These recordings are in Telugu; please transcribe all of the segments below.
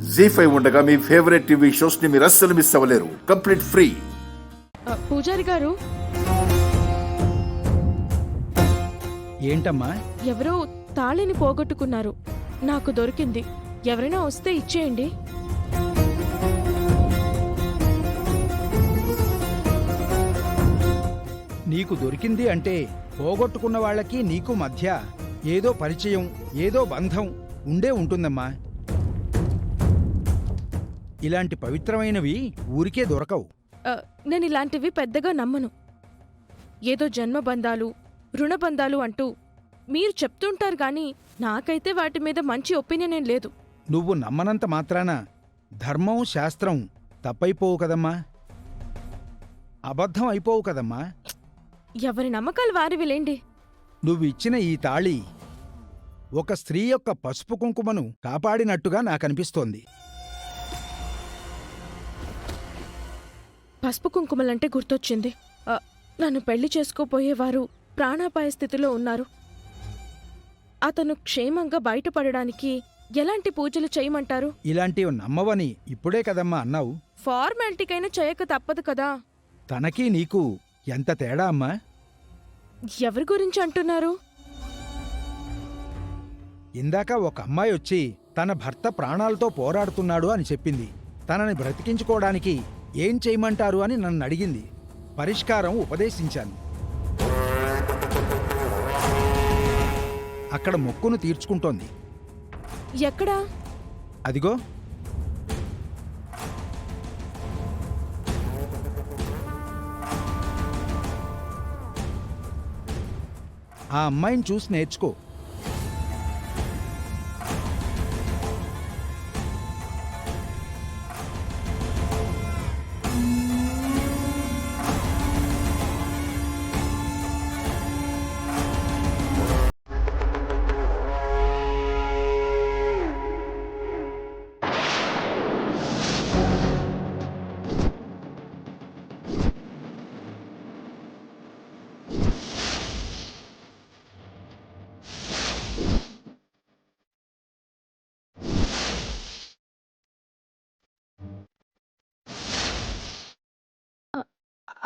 జీ5 ఉండగా మీ ఫేవరెట్ టీవీ షోస్ ని మీరు అస్సలు మిస్ అవ్వలేరు. Complete free. పూజారి గారు, ఏంటమ్మా? ఎవరో తాళిని పోగొట్టుకున్నారు. నాకు దొరికింది. ఎవరైనా వస్తే ఇచ్చేయండి. నీకు దొరికింది అంటే పోగొట్టుకున్న వాళ్ళకి నీకు మధ్య ఏదో పరిచయం, ఏదో బంధం ఉండే ఉంటుందమ్మా. ఇలాంటి పవిత్రమైనవి ఊరికే దొరకవు. నేను ఇలాంటివి పెద్దగా నమ్మను. ఏదో జన్మబంధాలు, రుణబంధాలు అంటూ మీరు చెప్తుంటారు గాని నాకైతే వాటి మీద మంచి ఒపీనియన్ ఏం లేదు. నువ్వు నమ్మనంత మాత్రాన ధర్మం, శాస్త్రం తప్పైపోవు కదమ్మా, అబద్ధం అయిపోవు కదమ్మా. ఎవరి నమ్మకాలు వారివిలేండి. నువ్విచ్చిన ఈ తాళి ఒక స్త్రీ యొక్క పసుపు కుంకుమను కాపాడినట్టుగా నాకనిపిస్తోంది. పసుపు కుంకుమలంటే గుర్తొచ్చింది. నన్ను పెళ్లి చేసుకోపోయేవారు ప్రాణాపాయ స్థితిలో ఉన్నారు. అతను క్షేమంగా బయటపడడానికి ఎలాంటి పూజలు చేయమంటారు? ఇలాంటివి నమ్మవని ఇప్పుడే కదమ్మా అన్నావు. ఫార్మాలిటీకైనా చేయక తప్పదు కదా. తనకీ నీకు ఎంత తేడా అమ్మా? ఎవరి గురించి అంటున్నారు? ఇందాక ఒక అమ్మాయి వచ్చి తన భర్త ప్రాణాలతో పోరాడుతున్నాడు అని చెప్పింది. తనని బ్రతికించుకోవడానికి ఏం చేయమంటారు అని నన్ను అడిగింది. పరిష్కారం ఉపదేశించాను. అక్కడ మొక్కును తీర్చుకుంటోంది. ఎక్కడా? అదిగో. ఆ అమ్మాయిని చూసి నేర్చుకో.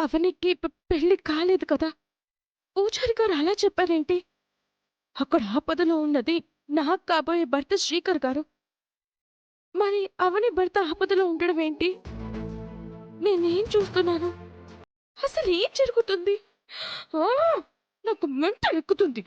అవనికి పెళ్లి కాలేదు కదా. పూజారి గారు అలా చెప్పారేంటి? అక్కడ ఆపదలో ఉన్నది నాకు కాబోయే భర్త శ్రీకర్ గారు. మరి అవని భర్త ఆపదలో ఉండడం ఏంటి? నేనేం చూస్తున్నాను? అసలు ఏం జరుగుతుంది? నాకు మెంట ఎక్కుతుంది.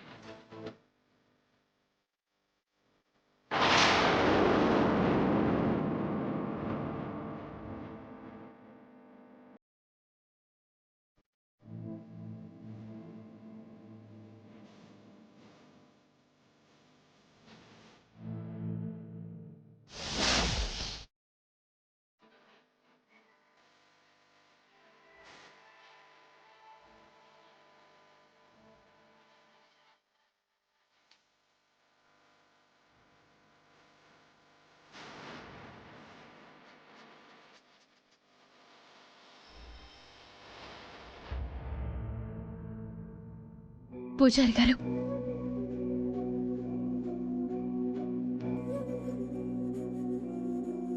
పూజారి గారు,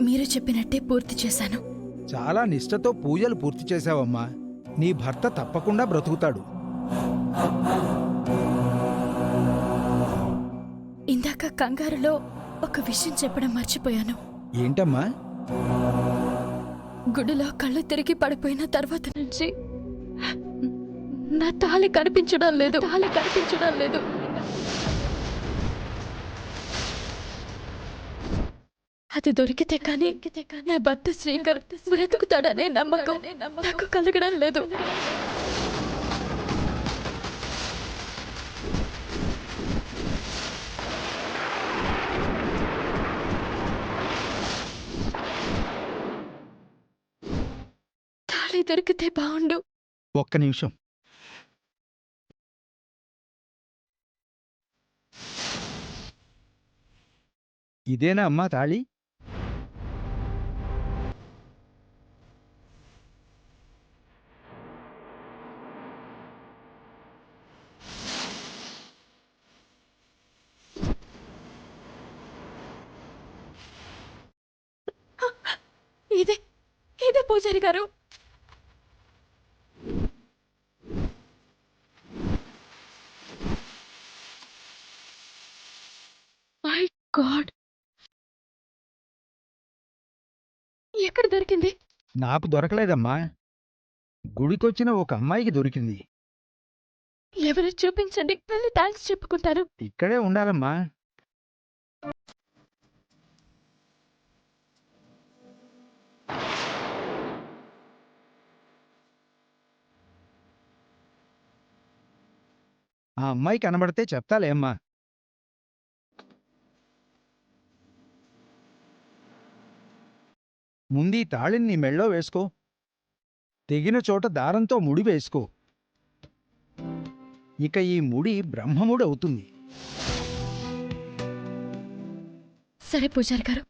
మీరు చెప్పినట్టే పూర్తి చేశాను. చాలా నిష్ఠతో పూజలు పూర్తి చేశావమ్మా. నీ భర్త తప్పకుండా బ్రతుకుతాడు. ఇందాక కంగారులో ఒక విషయం చెప్పడం మర్చిపోయాను. ఏంటమ్మా? గుడిలో కళ్ళు తిరిగి పడిపోయిన తర్వాత నుంచి నా తాళి కనిపించడం లేదు. అది దొరికితే కానీ నా భర్త శ్రీకర్ బ్రతుకుతాడనే నమ్మకం నాకు కలగడం లేదు. తాళి దొరికితే బాగుండు. ఒక్క నిమిషం. ఇదేనా అమ్మా తాళి? ఇదే ఇదే పూజారి గారు. మై గాడ్, ఎక్కడ దొరికింది? నాకు దొరకలేదమ్మా, గుడికొచ్చిన ఒక అమ్మాయికి దొరికింది. ఎవరు చూపించండి, వెళ్ళి థ్యాంక్స్ చెప్పుకుంటారు. ఇక్కడే ఉండాలమ్మా. ఆ అమ్మాయి కనబడితే చెప్తాలే అమ్మా. ముందీ తాళిని నీ మెళ్ళో వేసుకో. తెగిన చోట దారంతో ముడి వేసుకో. ఇక ఈ ముడి బ్రహ్మముడి అవుతుంది. సరే పూజారి గారు.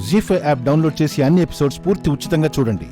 జీ5 యాప్ డౌన్లోడ్ చేసి అన్ని ఎపిసోడ్స్ పూర్తి ఉచితంగా చూడండి.